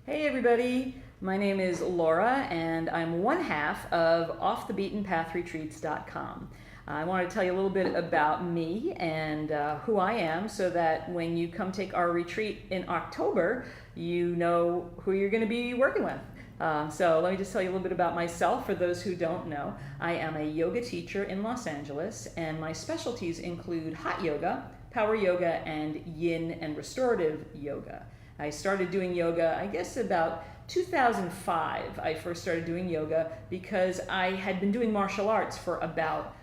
Hey everybody, my name is Laura and I'm one half of OffTheBeatenPathRetreats.com. I want to tell you a little bit about me and who I am so that when you come take our retreat in October, you know who you're going to be working with. So let me just tell you a little bit about myself for those who don't know. I am a yoga teacher in Los Angeles and my specialties include hot yoga, power yoga, and yin and restorative yoga. I started doing yoga, I guess about 2005. I first started doing yoga because I had been doing martial arts for about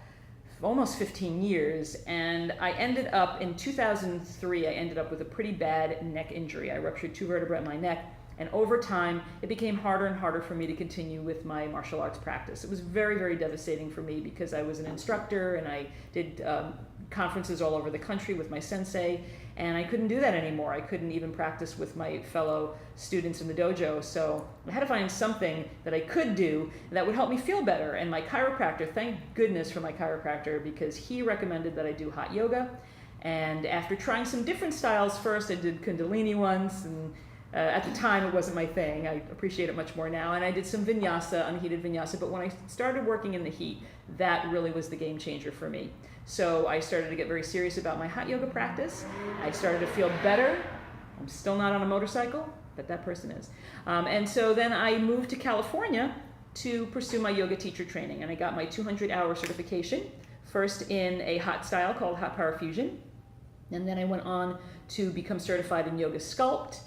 almost 15 years, and I ended up in 2003, I ended up with a pretty bad neck injury. I ruptured two vertebrae in my neck, and over time it became harder and harder for me to continue with my martial arts practice. It was very, very devastating for me because I was an instructor and I did conferences all over the country with my sensei, and I couldn't do that anymore. I couldn't even practice with my fellow students in the dojo, so I had to find something that I could do that would help me feel better. And my chiropractor, thank goodness for my chiropractor, because he recommended that I do hot yoga. And after trying some different styles first, I did Kundalini once, and at the time it wasn't my thing. I appreciate it much more now. And I did some vinyasa, unheated vinyasa, but when I started working in the heat, that really was the game changer for me. So I started to get very serious about my hot yoga practice. I started to feel better. I'm still not on a motorcycle, but that person is. And so then I moved to California to pursue my yoga teacher training, and I got my 200-hour certification, first in a hot style called Hot Power Fusion, and then I went on to become certified in Yoga Sculpt,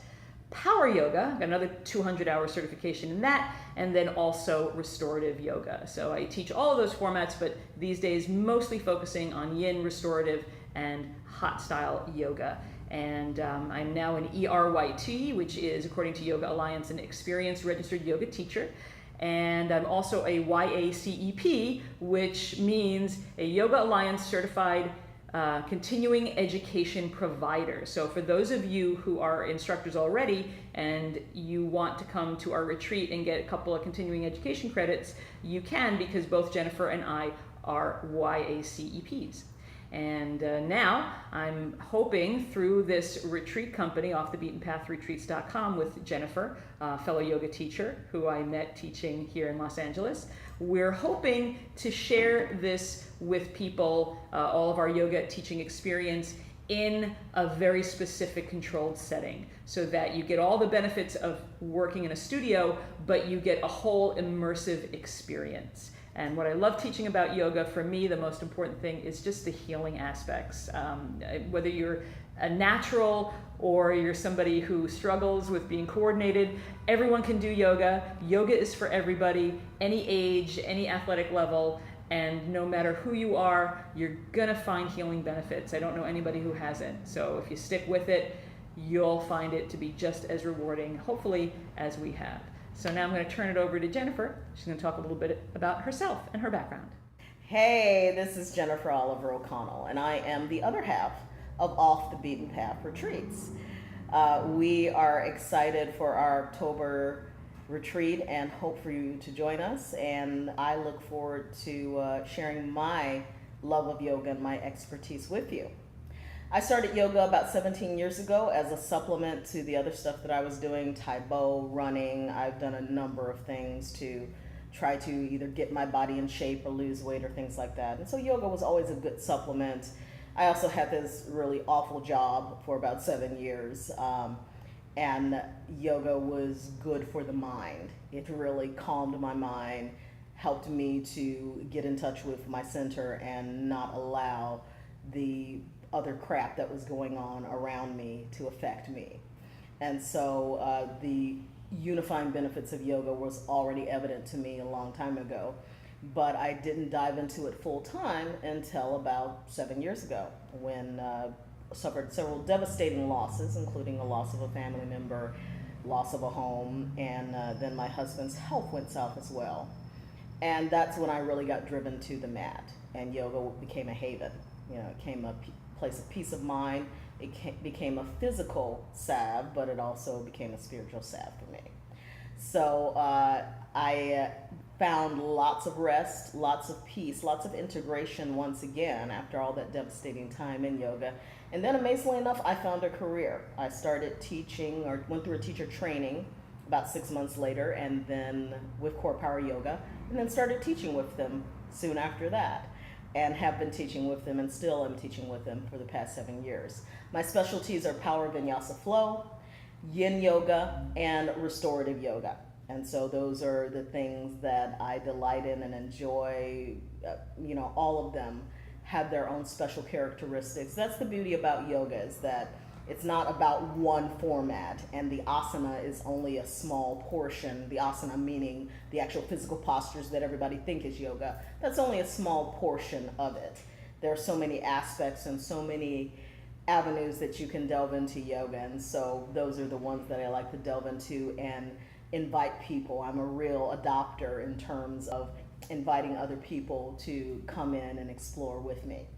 Power Yoga, got another 200-hour certification in that, and then also restorative yoga. So I teach all of those formats, but these days mostly focusing on yin, restorative, and hot style yoga. And I'm now an ERYT, which is, according to Yoga Alliance, an experienced registered yoga teacher. And I'm also a YACEP, which means a Yoga Alliance certified continuing education provider. So for those of you who are instructors already and you want to come to our retreat and get a couple of continuing education credits, you can, because both Jennifer and I are YACEPs. And now I'm hoping through this retreat company, OffTheBeatenPathRetreats.com, with Jennifer, fellow yoga teacher who I met teaching here in Los Angeles, we're hoping to share this with people, all of our yoga teaching experience in a very specific controlled setting, so that you get all the benefits of working in a studio, but you get a whole immersive experience. And what I love teaching about yoga, for me, the most important thing is just the healing aspects. Whether you're a natural or you're somebody who struggles with being coordinated, everyone can do yoga. Yoga is for everybody, any age, any athletic level, and no matter who you are, you're gonna find healing benefits. I don't know anybody who hasn't. So if you stick with it, you'll find it to be just as rewarding, hopefully, as we have. So now I'm going to turn it over to Jennifer. She's going to talk a little bit about herself and her background. Hey, this is Jennifer Oliver O'Connell, and I am the other half of Off the Beaten Path Retreats. We are excited for our October retreat and hope for you to join us. And I look forward to sharing my love of yoga and my expertise with you. I started yoga about 17 years ago as a supplement to the other stuff that I was doing, Taebo, running. I've done a number of things to try to either get my body in shape or lose weight or things like that. And so yoga was always a good supplement. I also had this really awful job for about 7 years. And yoga was good for the mind. It really calmed my mind, helped me to get in touch with my center and not allow the other crap that was going on around me to affect me. And so the unifying benefits of yoga was already evident to me a long time ago, but I didn't dive into it full time until about 7 years ago, when I suffered several devastating losses, including the loss of a family member, loss of a home, and then my husband's health went south as well. And that's when I really got driven to the mat, and yoga became a haven. You know, it became a place of peace of mind. It became a physical salve, but it also became a spiritual salve for me. So I found lots of rest, lots of peace, lots of integration once again after all that devastating time in yoga. And then amazingly enough, I found a career. I started teaching, or went through a teacher training about 6 months later, and then with Core Power Yoga, and then started teaching with them soon after that, and have been teaching with them and still am teaching with them for the past 7 years. My specialties are Power Vinyasa Flow, Yin Yoga, and Restorative Yoga. And so those are the things that I delight in and enjoy. All of them have their own special characteristics. That's the beauty about yoga, is that it's not about one format, and the asana is only a small portion. The asana meaning the actual physical postures that everybody think is yoga. That's only a small portion of it. There are so many aspects and so many avenues that you can delve into yoga, and so those are the ones that I like to delve into and invite people. I'm a real adopter in terms of inviting other people to come in and explore with me.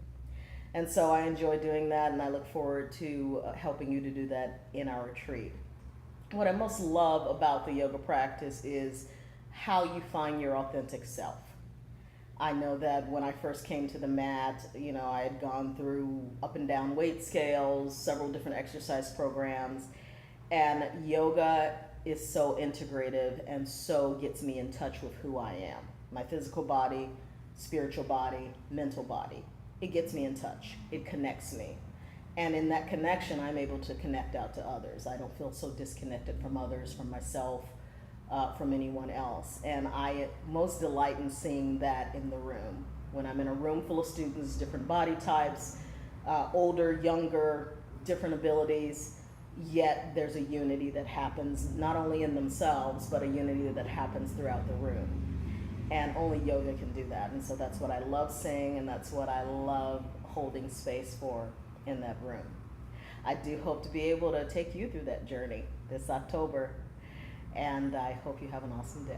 And so I enjoy doing that, and I look forward to helping you to do that in our retreat. What I most love about the yoga practice is how you find your authentic self. I know that when I first came to the mat, I had gone through up and down weight scales, several different exercise programs, and yoga is so integrative and so gets me in touch with who I am. My physical body, spiritual body, mental body. It gets me in touch. It connects me. And in that connection, I'm able to connect out to others. I don't feel so disconnected from others, from myself, from anyone else. And I most delight in seeing that in the room. When I'm in a room full of students, different body types, older, younger, different abilities, yet there's a unity that happens not only in themselves, but a unity that happens throughout the room. And only yoga can do that. And so that's what I love seeing, and that's what I love holding space for in that room. I do hope to be able to take you through that journey this October, and I hope you have an awesome day.